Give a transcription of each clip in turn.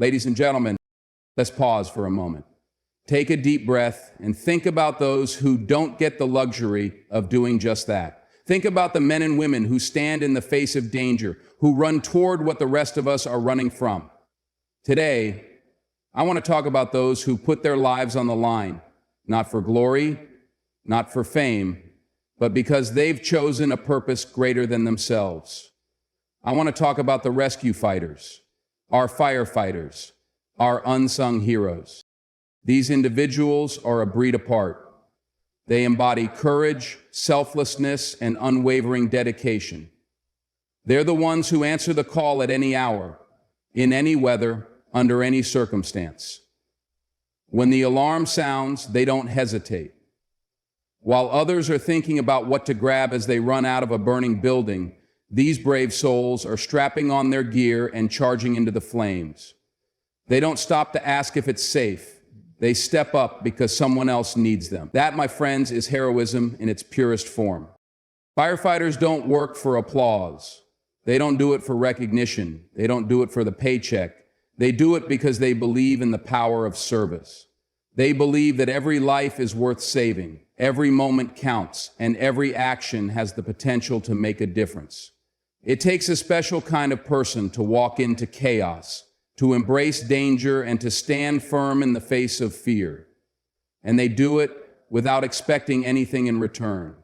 Ladies and gentlemen, let's pause for a moment. Take a deep breath and think about those who don't get the luxury of doing just that. Think about the men and women who stand in the face of danger, who run toward what the rest of us are running from. Today, I want to talk about those who put their lives on the line, not for glory, not for fame, but because they've chosen a purpose greater than themselves. I want to talk about the rescue fighters, our firefighters, our unsung heroes. These individuals are a breed apart. They embody courage, selflessness, and unwavering dedication. They're the ones who answer the call at any hour, in any weather, under any circumstance. When the alarm sounds, they don't hesitate. While others are thinking about what to grab as they run out of a burning building, these brave souls are strapping on their gear and charging into the flames. They don't stop to ask if it's safe. They step up because someone else needs them. That, my friends, is heroism in its purest form. Firefighters don't work for applause. They don't do it for recognition. They don't do it for the paycheck. They do it because they believe in the power of service. They believe that every life is worth saving, every moment counts, and every action has the potential to make a difference. It takes a special kind of person to walk into chaos, to embrace danger, and to stand firm in the face of fear. And they do it without expecting anything in return.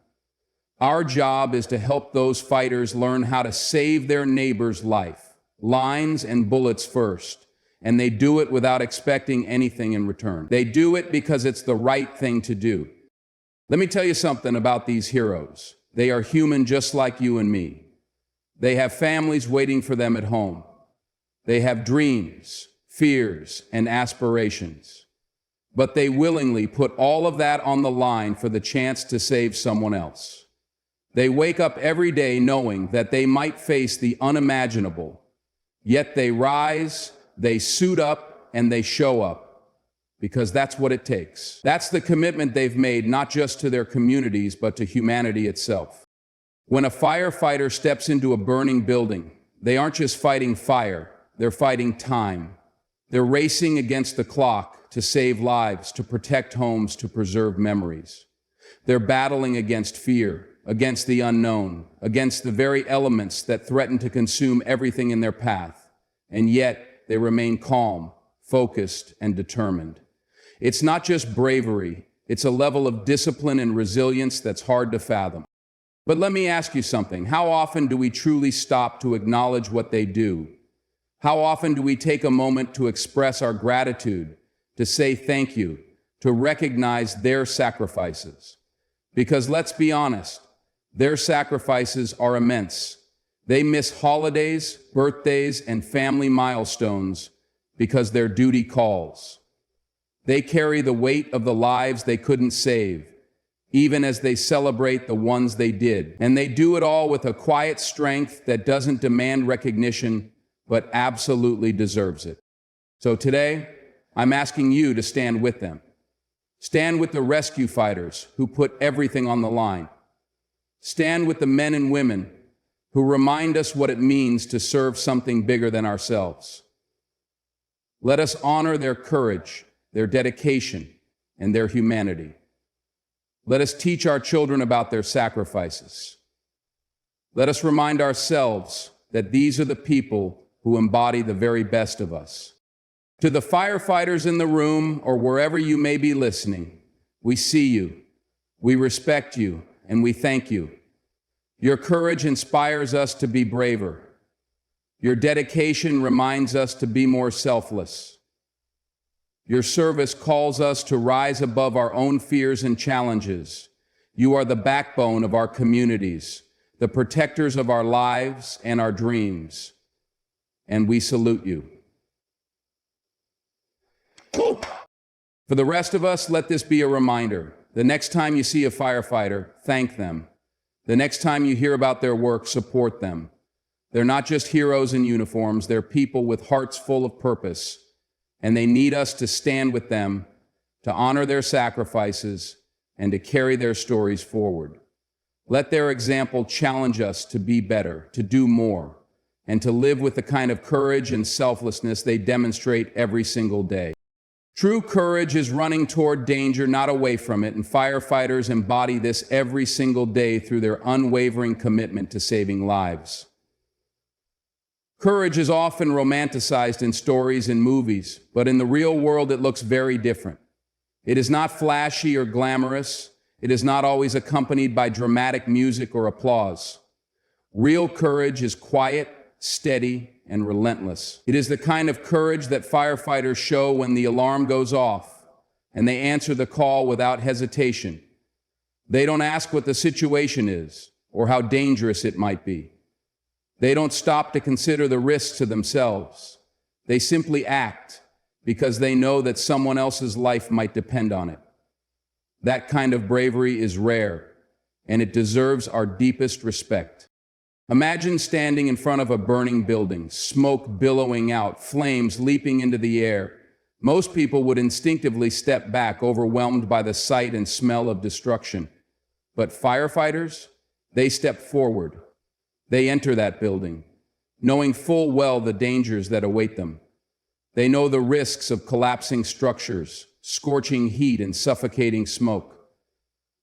Our job is to help those fighters learn how to save their neighbor's life, lines and bullets first. And they do it without expecting anything in return. They do it because it's the right thing to do. Let me tell you something about these heroes. They are human just like you and me. They have families waiting for them at home. They have dreams, fears, and aspirations. But they willingly put all of that on the line for the chance to save someone else. They wake up every day knowing that they might face the unimaginable, yet they rise, they suit up, and they show up, because that's what it takes. That's the commitment they've made, not just to their communities, but to humanity itself. When a firefighter steps into a burning building, they aren't just fighting fire, they're fighting time. They're racing against the clock to save lives, to protect homes, to preserve memories. They're battling against fear, against the unknown, against the very elements that threaten to consume everything in their path. And yet, they remain calm, focused, and determined. It's not just bravery, it's a level of discipline and resilience that's hard to fathom. But let me ask you something. How often do we truly stop to acknowledge what they do? How often do we take a moment to express our gratitude, to say thank you, to recognize their sacrifices? Because let's be honest, their sacrifices are immense. They miss holidays, birthdays, and family milestones because their duty calls. They carry the weight of the lives they couldn't save, even as they celebrate the ones they did. And they do it all with a quiet strength that doesn't demand recognition, but absolutely deserves it. So today, I'm asking you to stand with them. Stand with the rescue fighters who put everything on the line. Stand with the men and women who remind us what it means to serve something bigger than ourselves. Let us honor their courage, their dedication, and their humanity. Let us teach our children about their sacrifices. Let us remind ourselves that these are the people who embody the very best of us. To the firefighters in the room or wherever you may be listening, we see you, we respect you, and we thank you. Your courage inspires us to be braver. Your dedication reminds us to be more selfless. Your service calls us to rise above our own fears and challenges. You are the backbone of our communities, the protectors of our lives and our dreams. And we salute you. For the rest of us, let this be a reminder. The next time you see a firefighter, thank them. The next time you hear about their work, support them. They're not just heroes in uniforms, they're people with hearts full of purpose, and they need us to stand with them, to honor their sacrifices, and to carry their stories forward. Let their example challenge us to be better, to do more, and to live with the kind of courage and selflessness they demonstrate every single day. True courage is running toward danger, not away from it, and firefighters embody this every single day through their unwavering commitment to saving lives. Courage is often romanticized in stories and movies, but in the real world it looks very different. It is not flashy or glamorous. It is not always accompanied by dramatic music or applause. Real courage is quiet, steady, and relentless. It is the kind of courage that firefighters show when the alarm goes off, and they answer the call without hesitation. They don't ask what the situation is or how dangerous it might be. They don't stop to consider the risks to themselves. They simply act because they know that someone else's life might depend on it. That kind of bravery is rare, and it deserves our deepest respect. Imagine standing in front of a burning building, smoke billowing out, flames leaping into the air. Most people would instinctively step back, overwhelmed by the sight and smell of destruction. But firefighters, they step forward. They enter that building, knowing full well the dangers that await them. They know the risks of collapsing structures, scorching heat, and suffocating smoke.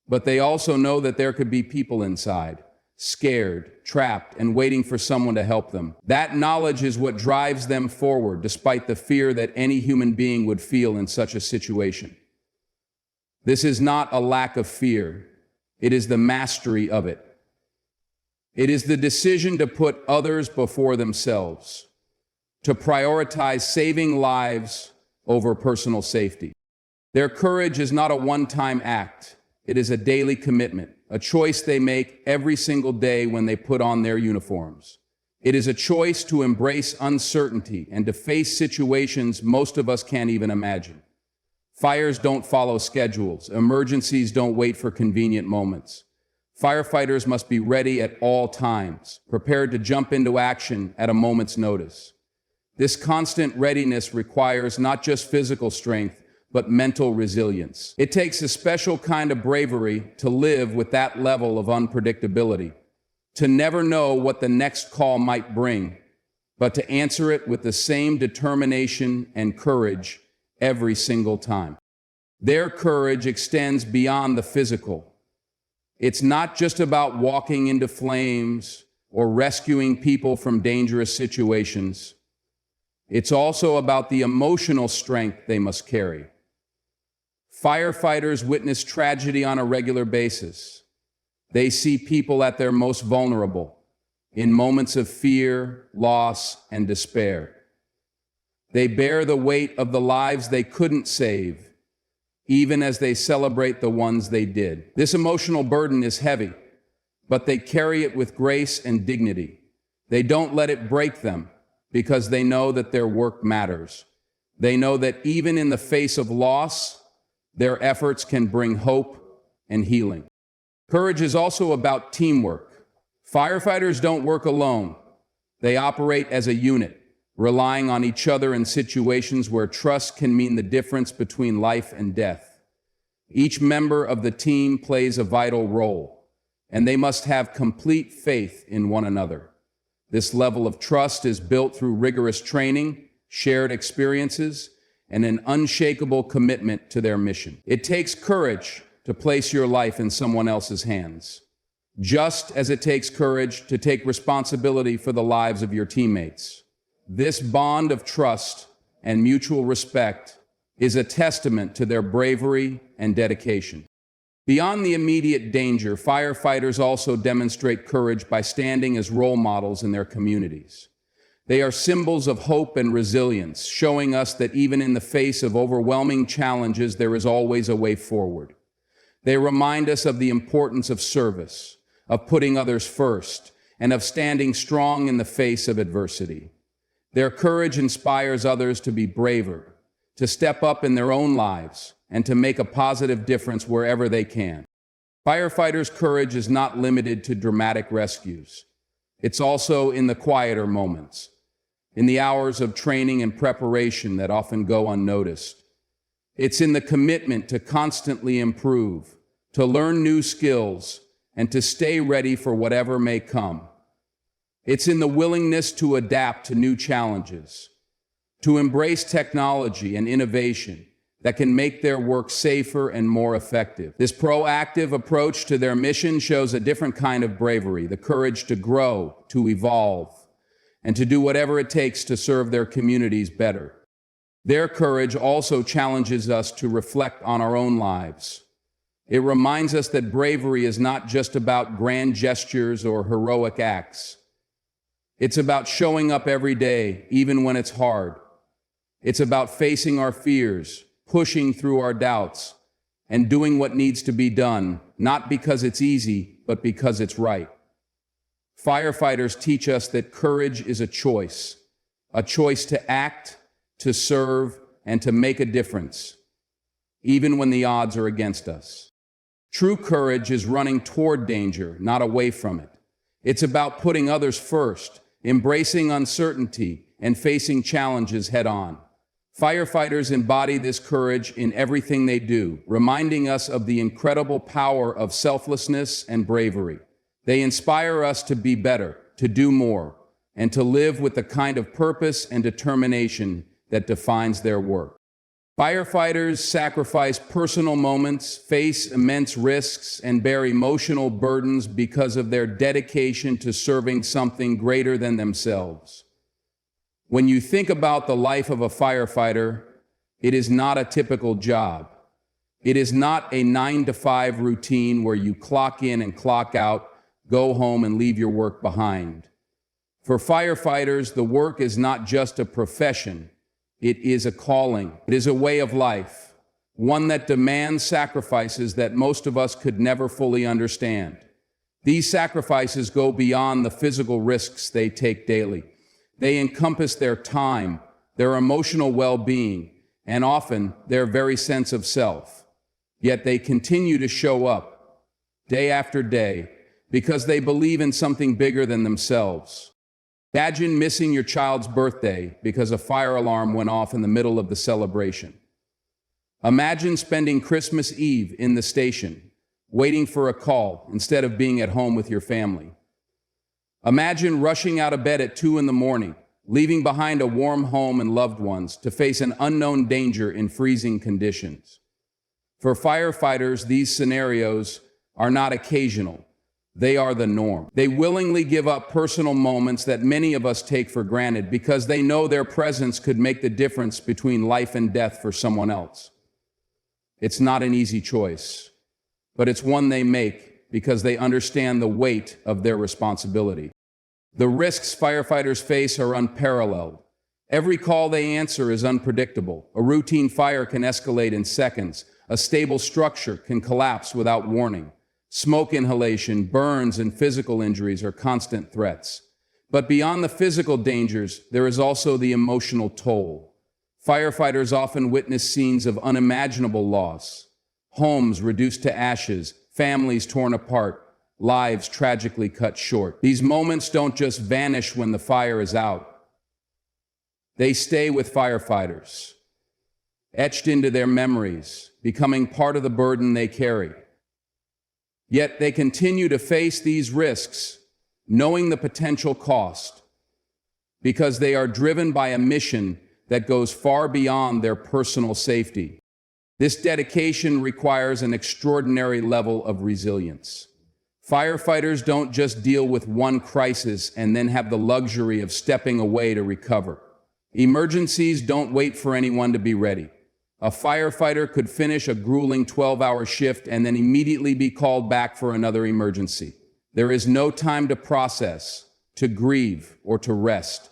But they also know that there could be people inside, scared, trapped, and waiting for someone to help them. That knowledge is what drives them forward, despite the fear that any human being would feel in such a situation. This is not a lack of fear. It is the mastery of it. It is the decision to put others before themselves, to prioritize saving lives over personal safety. Their courage is not a one-time act. It is a daily commitment, a choice they make every single day when they put on their uniforms. It is a choice to embrace uncertainty and to face situations most of us can't even imagine. Fires don't follow schedules. Emergencies don't wait for convenient moments. Firefighters must be ready at all times, prepared to jump into action at a moment's notice. This constant readiness requires not just physical strength, but mental resilience. It takes a special kind of bravery to live with that level of unpredictability, to never know what the next call might bring, but to answer it with the same determination and courage every single time. Their courage extends beyond the physical. It's not just about walking into flames or rescuing people from dangerous situations. It's also about the emotional strength they must carry. Firefighters witness tragedy on a regular basis. They see people at their most vulnerable, in moments of fear, loss, and despair. They bear the weight of the lives they couldn't save, even as they celebrate the ones they did. This emotional burden is heavy, but they carry it with grace and dignity. They don't let it break them because they know that their work matters. They know that even in the face of loss, their efforts can bring hope and healing. Courage is also about teamwork. Firefighters don't work alone. They operate as a unit, relying on each other in situations where trust can mean the difference between life and death. Each member of the team plays a vital role, and they must have complete faith in one another. This level of trust is built through rigorous training, shared experiences, and an unshakable commitment to their mission. It takes courage to place your life in someone else's hands, just as it takes courage to take responsibility for the lives of your teammates. This bond of trust and mutual respect is a testament to their bravery and dedication. Beyond the immediate danger, firefighters also demonstrate courage by standing as role models in their communities. They are symbols of hope and resilience, showing us that even in the face of overwhelming challenges, there is always a way forward. They remind us of the importance of service, of putting others first, and of standing strong in the face of adversity. Their courage inspires others to be braver, to step up in their own lives, and to make a positive difference wherever they can. Firefighters' courage is not limited to dramatic rescues. It's also in the quieter moments, in the hours of training and preparation that often go unnoticed. It's in the commitment to constantly improve, to learn new skills, and to stay ready for whatever may come. It's in the willingness to adapt to new challenges, to embrace technology and innovation that can make their work safer and more effective. This proactive approach to their mission shows a different kind of bravery, the courage to grow, to evolve, and to do whatever it takes to serve their communities better. Their courage also challenges us to reflect on our own lives. It reminds us that bravery is not just about grand gestures or heroic acts. It's about showing up every day, even when it's hard. It's about facing our fears, pushing through our doubts, and doing what needs to be done, not because it's easy, but because it's right. Firefighters teach us that courage is a choice to act, to serve, and to make a difference, even when the odds are against us. True courage is running toward danger, not away from it. It's about putting others first, embracing uncertainty, and facing challenges head-on. Firefighters embody this courage in everything they do, reminding us of the incredible power of selflessness and bravery. They inspire us to be better, to do more, and to live with the kind of purpose and determination that defines their work. Firefighters sacrifice personal moments, face immense risks, and bear emotional burdens because of their dedication to serving something greater than themselves. When you think about the life of a firefighter, it is not a typical job. It is not a 9-to-5 routine where you clock in and clock out, go home and leave your work behind. For firefighters, the work is not just a profession. It is a calling. It is a way of life, one that demands sacrifices that most of us could never fully understand. These sacrifices go beyond the physical risks they take daily. They encompass their time, their emotional well-being, and often their very sense of self. Yet they continue to show up, day after day, because they believe in something bigger than themselves. Imagine missing your child's birthday because a fire alarm went off in the middle of the celebration. Imagine spending Christmas Eve in the station, waiting for a call instead of being at home with your family. Imagine rushing out of bed at 2 a.m, leaving behind a warm home and loved ones to face an unknown danger in freezing conditions. For firefighters, these scenarios are not occasional. They are the norm. They willingly give up personal moments that many of us take for granted because they know their presence could make the difference between life and death for someone else. It's not an easy choice, but it's one they make because they understand the weight of their responsibility. The risks firefighters face are unparalleled. Every call they answer is unpredictable. A routine fire can escalate in seconds. A stable structure can collapse without warning. Smoke inhalation, burns, and physical injuries are constant threats. But beyond the physical dangers, there is also the emotional toll. Firefighters often witness scenes of unimaginable loss. Homes reduced to ashes, families torn apart, lives tragically cut short. These moments don't just vanish when the fire is out. They stay with firefighters, etched into their memories, becoming part of the burden they carry. Yet they continue to face these risks, knowing the potential cost, because they are driven by a mission that goes far beyond their personal safety. This dedication requires an extraordinary level of resilience. Firefighters don't just deal with one crisis and then have the luxury of stepping away to recover. Emergencies don't wait for anyone to be ready. A firefighter could finish a grueling 12-hour shift and then immediately be called back for another emergency. There is no time to process, to grieve, or to rest.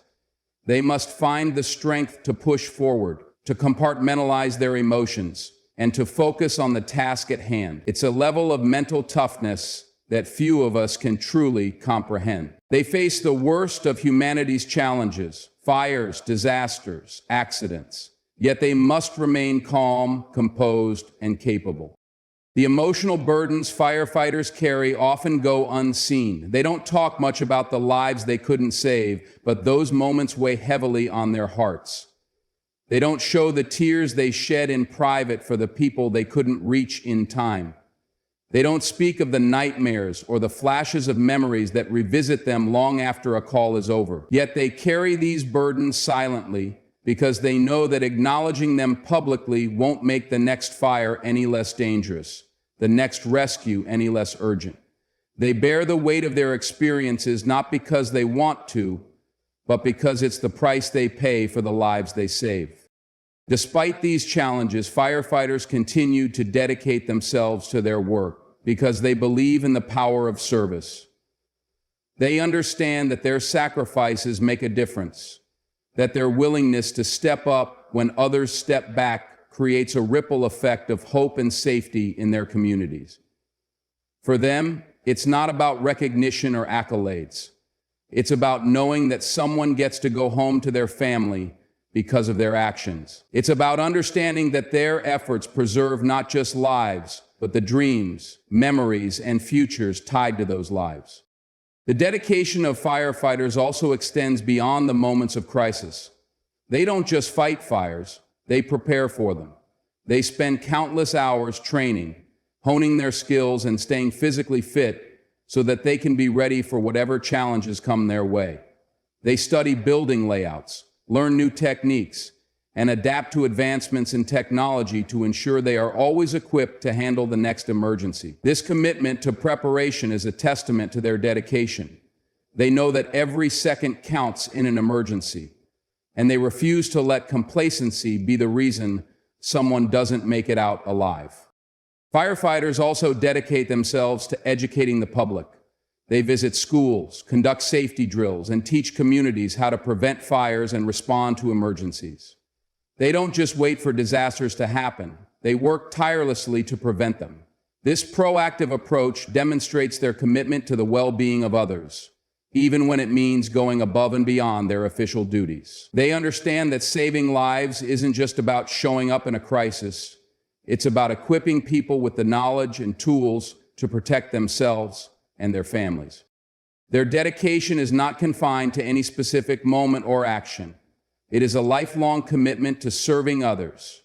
They must find the strength to push forward, to compartmentalize their emotions, and to focus on the task at hand. It's a level of mental toughness that few of us can truly comprehend. They face the worst of humanity's challenges: fires, disasters, accidents. Yet they must remain calm, composed, and capable. The emotional burdens firefighters carry often go unseen. They don't talk much about the lives they couldn't save, but those moments weigh heavily on their hearts. They don't show the tears they shed in private for the people they couldn't reach in time. They don't speak of the nightmares or the flashes of memories that revisit them long after a call is over. Yet they carry these burdens silently because they know that acknowledging them publicly won't make the next fire any less dangerous, the next rescue any less urgent. They bear the weight of their experiences not because they want to, but because it's the price they pay for the lives they save. Despite these challenges, firefighters continue to dedicate themselves to their work because they believe in the power of service. They understand that their sacrifices make a difference, that their willingness to step up when others step back creates a ripple effect of hope and safety in their communities. For them, it's not about recognition or accolades. It's about knowing that someone gets to go home to their family because of their actions. It's about understanding that their efforts preserve not just lives, but the dreams, memories, and futures tied to those lives. The dedication of firefighters also extends beyond the moments of crisis. They don't just fight fires, they prepare for them. They spend countless hours training, honing their skills, and staying physically fit so that they can be ready for whatever challenges come their way. They study building layouts, learn new techniques, and adapt to advancements in technology to ensure they are always equipped to handle the next emergency. This commitment to preparation is a testament to their dedication. They know that every second counts in an emergency, and they refuse to let complacency be the reason someone doesn't make it out alive. Firefighters also dedicate themselves to educating the public. They visit schools, conduct safety drills, and teach communities how to prevent fires and respond to emergencies. They don't just wait for disasters to happen, they work tirelessly to prevent them. This proactive approach demonstrates their commitment to the well-being of others, even when it means going above and beyond their official duties. They understand that saving lives isn't just about showing up in a crisis, it's about equipping people with the knowledge and tools to protect themselves and their families. Their dedication is not confined to any specific moment or action. It is a lifelong commitment to serving others,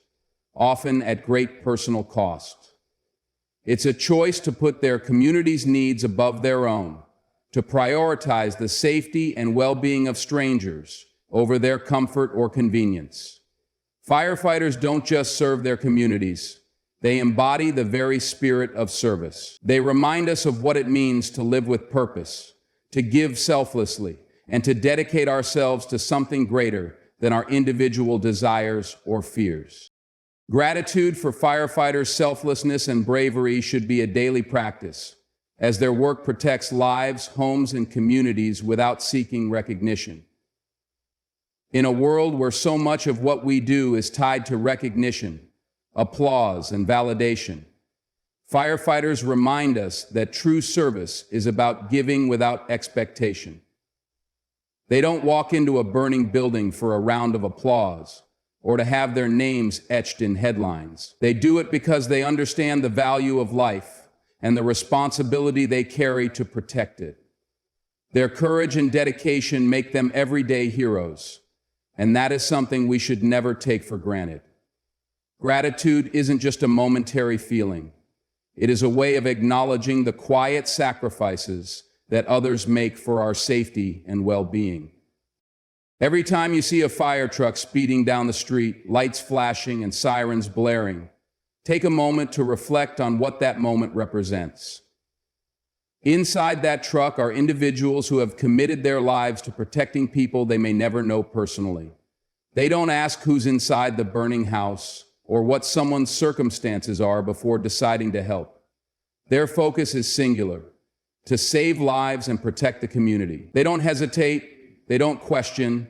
often at great personal cost. It's a choice to put their community's needs above their own, to prioritize the safety and well-being of strangers over their comfort or convenience. Firefighters don't just serve their communities, they embody the very spirit of service. They remind us of what it means to live with purpose, to give selflessly, and to dedicate ourselves to something greater than our individual desires or fears. Gratitude for firefighters' selflessness and bravery should be a daily practice, as their work protects lives, homes, and communities without seeking recognition. In a world where so much of what we do is tied to recognition, applause, and validation, firefighters remind us that true service is about giving without expectation. They don't walk into a burning building for a round of applause or to have their names etched in headlines. They do it because they understand the value of life and the responsibility they carry to protect it. Their courage and dedication make them everyday heroes, and that is something we should never take for granted. Gratitude isn't just a momentary feeling. It is a way of acknowledging the quiet sacrifices that others make for our safety and well-being. Every time you see a fire truck speeding down the street, lights flashing and sirens blaring, take a moment to reflect on what that moment represents. Inside that truck are individuals who have committed their lives to protecting people they may never know personally. They don't ask who's inside the burning house or what someone's circumstances are before deciding to help. Their focus is singular: to save lives and protect the community. They don't hesitate, they don't question,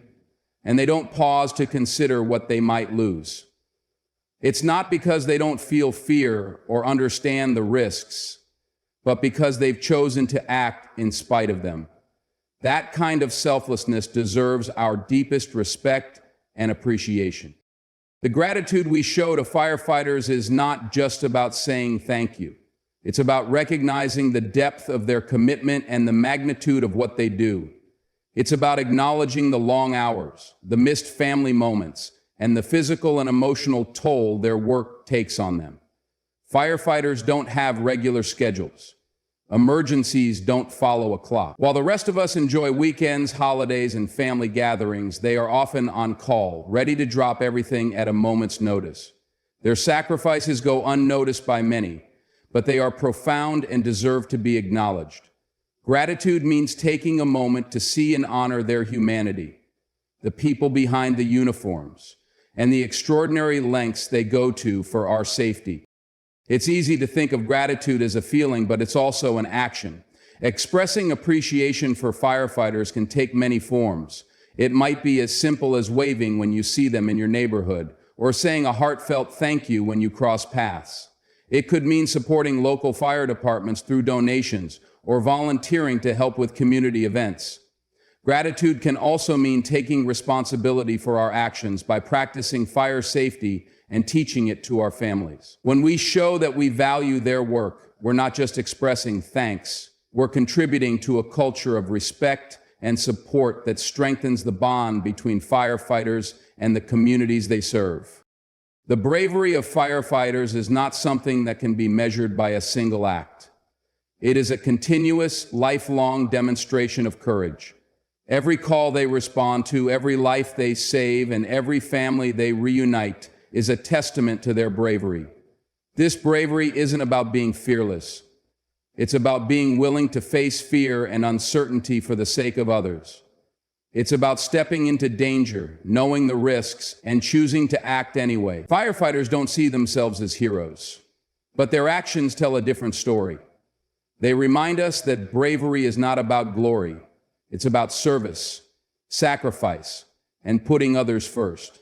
and they don't pause to consider what they might lose. It's not because they don't feel fear or understand the risks, but because they've chosen to act in spite of them. That kind of selflessness deserves our deepest respect and appreciation. The gratitude we show to firefighters is not just about saying thank you. It's about recognizing the depth of their commitment and the magnitude of what they do. It's about acknowledging the long hours, the missed family moments, and the physical and emotional toll their work takes on them. Firefighters don't have regular schedules. Emergencies don't follow a clock. While the rest of us enjoy weekends, holidays, and family gatherings, they are often on call, ready to drop everything at a moment's notice. Their sacrifices go unnoticed by many, but they are profound and deserve to be acknowledged. Gratitude means taking a moment to see and honor their humanity, the people behind the uniforms, and the extraordinary lengths they go to for our safety. It's easy to think of gratitude as a feeling, but it's also an action. Expressing appreciation for firefighters can take many forms. It might be as simple as waving when you see them in your neighborhood, or saying a heartfelt thank you when you cross paths. It could mean supporting local fire departments through donations, or volunteering to help with community events. Gratitude can also mean taking responsibility for our actions by practicing fire safety and teaching it to our families. When we show that we value their work, we're not just expressing thanks, we're contributing to a culture of respect and support that strengthens the bond between firefighters and the communities they serve. The bravery of firefighters is not something that can be measured by a single act. It is a continuous, lifelong demonstration of courage. Every call they respond to, every life they save, and every family they reunite is a testament to their bravery. This bravery isn't about being fearless. It's about being willing to face fear and uncertainty for the sake of others. It's about stepping into danger, knowing the risks, and choosing to act anyway. Firefighters don't see themselves as heroes, but their actions tell a different story. They remind us that bravery is not about glory. It's about service, sacrifice, and putting others first.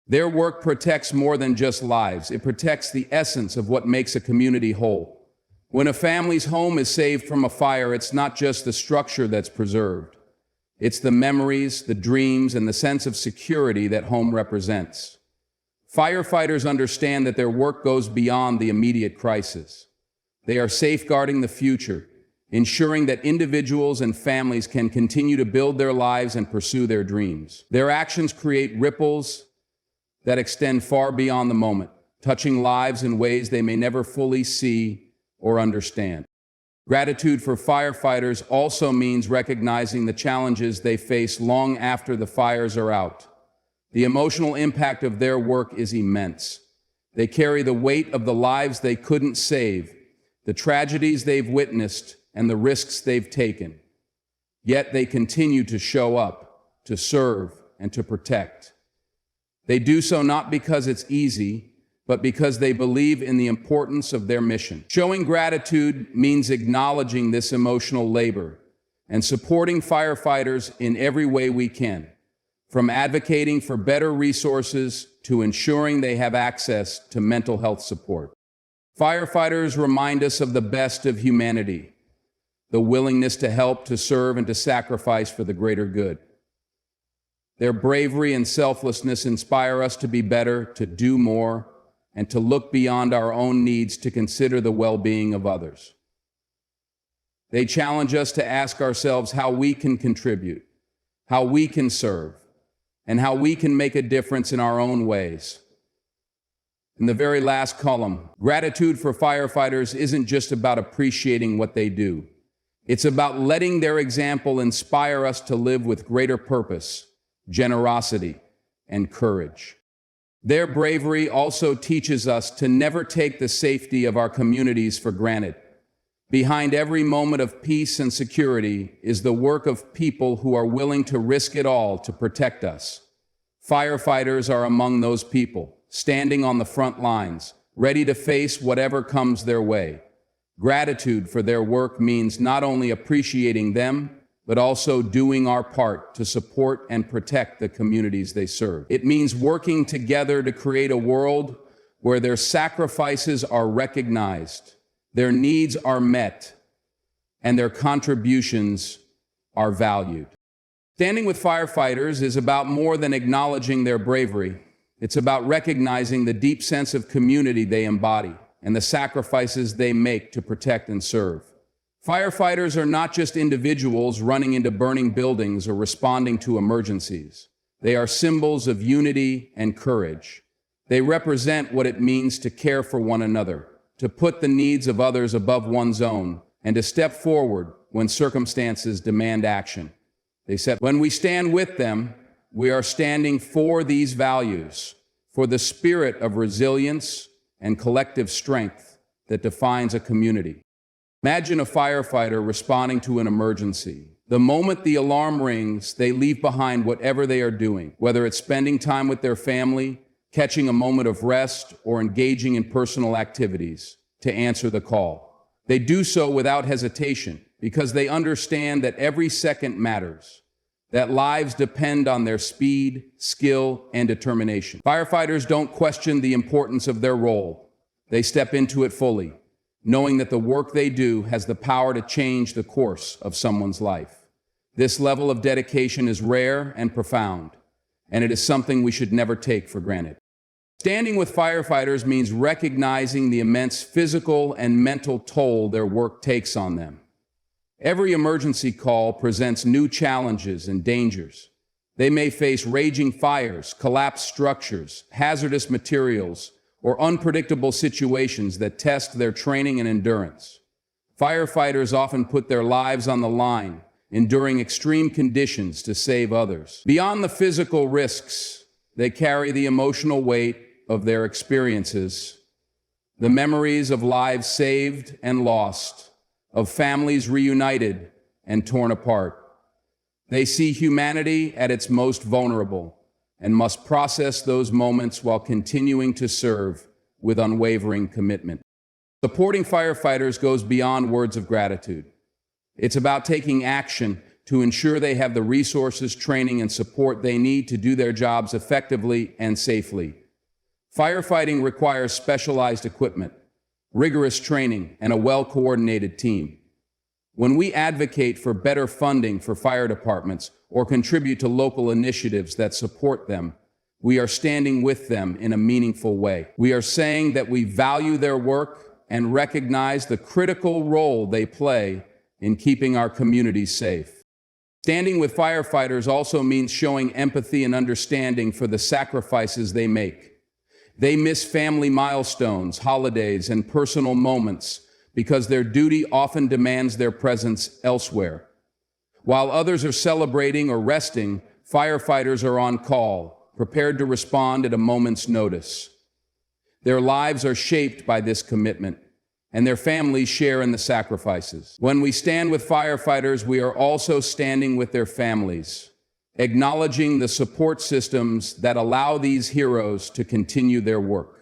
Their work protects more than just lives. It protects the essence of what makes a community whole. When a family's home is saved from a fire, it's not just the structure that's preserved. It's the memories, the dreams, and the sense of security that home represents. Firefighters understand that their work goes beyond the immediate crisis. They are safeguarding the future, ensuring that individuals and families can continue to build their lives and pursue their dreams. Their actions create ripples that extend far beyond the moment, touching lives in ways they may never fully see or understand. Gratitude for firefighters also means recognizing the challenges they face long after the fires are out. The emotional impact of their work is immense. They carry the weight of the lives they couldn't save, the tragedies they've witnessed, and the risks they've taken. Yet they continue to show up, to serve, and to protect. They do so not because it's easy, but because they believe in the importance of their mission. Showing gratitude means acknowledging this emotional labor and supporting firefighters in every way we can, from advocating for better resources to ensuring they have access to mental health support. Firefighters remind us of the best of humanity, the willingness to help, to serve, and to sacrifice for the greater good. Their bravery and selflessness inspire us to be better, to do more, and to look beyond our own needs to consider the well-being of others. They challenge us to ask ourselves how we can contribute, how we can serve, and how we can make a difference in our own ways. In the very last column, gratitude for firefighters isn't just about appreciating what they do. It's about letting their example inspire us to live with greater purpose, generosity, and courage. Their bravery also teaches us to never take the safety of our communities for granted. Behind every moment of peace and security is the work of people who are willing to risk it all to protect us. Firefighters are among those people, standing on the front lines, ready to face whatever comes their way. Gratitude for their work means not only appreciating them, but also doing our part to support and protect the communities they serve. It means working together to create a world where their sacrifices are recognized, their needs are met, and their contributions are valued. Standing with firefighters is about more than acknowledging their bravery. It's about recognizing the deep sense of community they embody and the sacrifices they make to protect and serve. Firefighters are not just individuals running into burning buildings or responding to emergencies. They are symbols of unity and courage. They represent what it means to care for one another, to put the needs of others above one's own, and to step forward when circumstances demand action. They said, when we stand with them, we are standing for these values, for the spirit of resilience and collective strength that defines a community. Imagine a firefighter responding to an emergency. The moment the alarm rings, they leave behind whatever they are doing, whether it's spending time with their family, catching a moment of rest, or engaging in personal activities to answer the call. They do so without hesitation because they understand that every second matters, that lives depend on their speed, skill, and determination. Firefighters don't question the importance of their role. They step into it fully, knowing that the work they do has the power to change the course of someone's life. This level of dedication is rare and profound, and it is something we should never take for granted. Standing with firefighters means recognizing the immense physical and mental toll their work takes on them. Every emergency call presents new challenges and dangers. They may face raging fires, collapsed structures, hazardous materials, or unpredictable situations that test their training and endurance. Firefighters often put their lives on the line, enduring extreme conditions to save others. Beyond the physical risks, they carry the emotional weight of their experiences, the memories of lives saved and lost, of families reunited and torn apart. They see humanity at its most vulnerable and must process those moments while continuing to serve with unwavering commitment. Supporting firefighters goes beyond words of gratitude. It's about taking action to ensure they have the resources, training, and support they need to do their jobs effectively and safely. Firefighting requires specialized equipment, rigorous training, and a well-coordinated team. When we advocate for better funding for fire departments or contribute to local initiatives that support them, we are standing with them in a meaningful way. We are saying that we value their work and recognize the critical role they play in keeping our communities safe. Standing with firefighters also means showing empathy and understanding for the sacrifices they make. They miss family milestones, holidays, and personal moments because their duty often demands their presence elsewhere. While others are celebrating or resting, firefighters are on call, prepared to respond at a moment's notice. Their lives are shaped by this commitment, and their families share in the sacrifices. When we stand with firefighters, we are also standing with their families, acknowledging the support systems that allow these heroes to continue their work.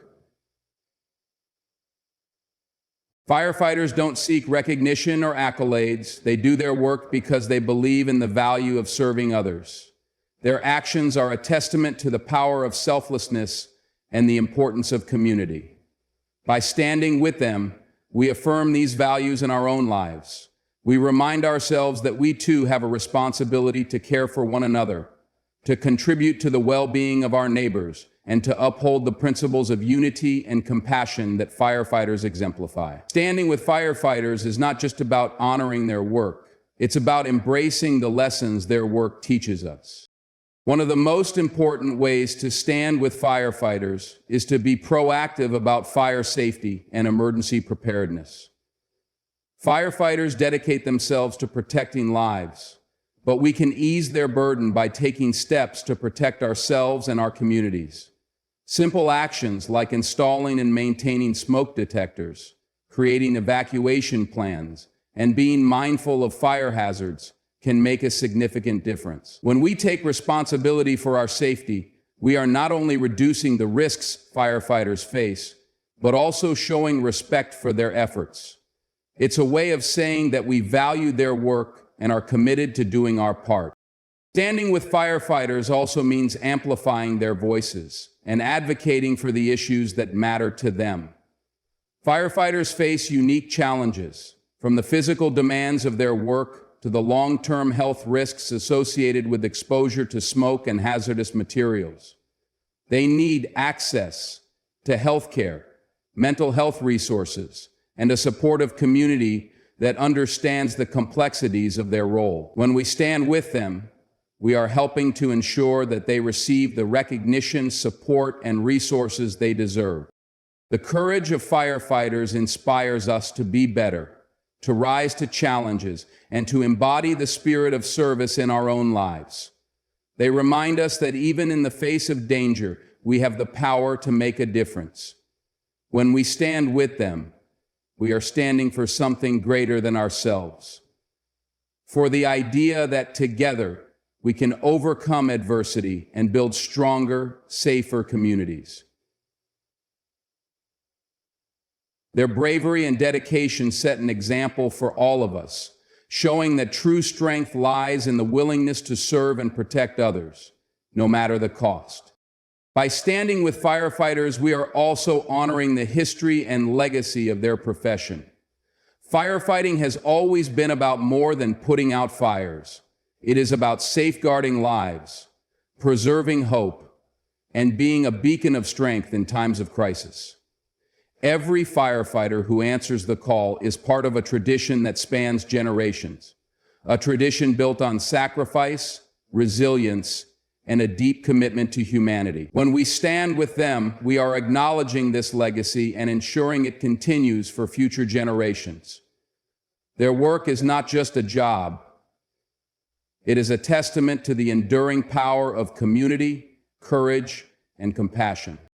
Firefighters don't seek recognition or accolades. They do their work because they believe in the value of serving others. Their actions are a testament to the power of selflessness and the importance of community. By standing with them, we affirm these values in our own lives. We remind ourselves that we too have a responsibility to care for one another, to contribute to the well-being of our neighbors, and to uphold the principles of unity and compassion that firefighters exemplify. Standing with firefighters is not just about honoring their work. It's about embracing the lessons their work teaches us. One of the most important ways to stand with firefighters is to be proactive about fire safety and emergency preparedness. Firefighters dedicate themselves to protecting lives, but we can ease their burden by taking steps to protect ourselves and our communities. Simple actions like installing and maintaining smoke detectors, creating evacuation plans, and being mindful of fire hazards can make a significant difference. When we take responsibility for our safety, we are not only reducing the risks firefighters face, but also showing respect for their efforts. It's a way of saying that we value their work and are committed to doing our part. Standing with firefighters also means amplifying their voices and advocating for the issues that matter to them. Firefighters face unique challenges, from the physical demands of their work to the long-term health risks associated with exposure to smoke and hazardous materials. They need access to health care, mental health resources, and a supportive community that understands the complexities of their role. When we stand with them, we are helping to ensure that they receive the recognition, support, and resources they deserve. The courage of firefighters inspires us to be better, to rise to challenges, and to embody the spirit of service in our own lives. They remind us that even in the face of danger, we have the power to make a difference. When we stand with them, we are standing for something greater than ourselves. For the idea that together we can overcome adversity and build stronger, safer communities. Their bravery and dedication set an example for all of us, showing that true strength lies in the willingness to serve and protect others, no matter the cost. By standing with firefighters, we are also honoring the history and legacy of their profession. Firefighting has always been about more than putting out fires. It is about safeguarding lives, preserving hope, and being a beacon of strength in times of crisis. Every firefighter who answers the call is part of a tradition that spans generations, a tradition built on sacrifice, resilience, and a deep commitment to humanity. When we stand with them, we are acknowledging this legacy and ensuring it continues for future generations. Their work is not just a job. It is a testament to the enduring power of community, courage, and compassion.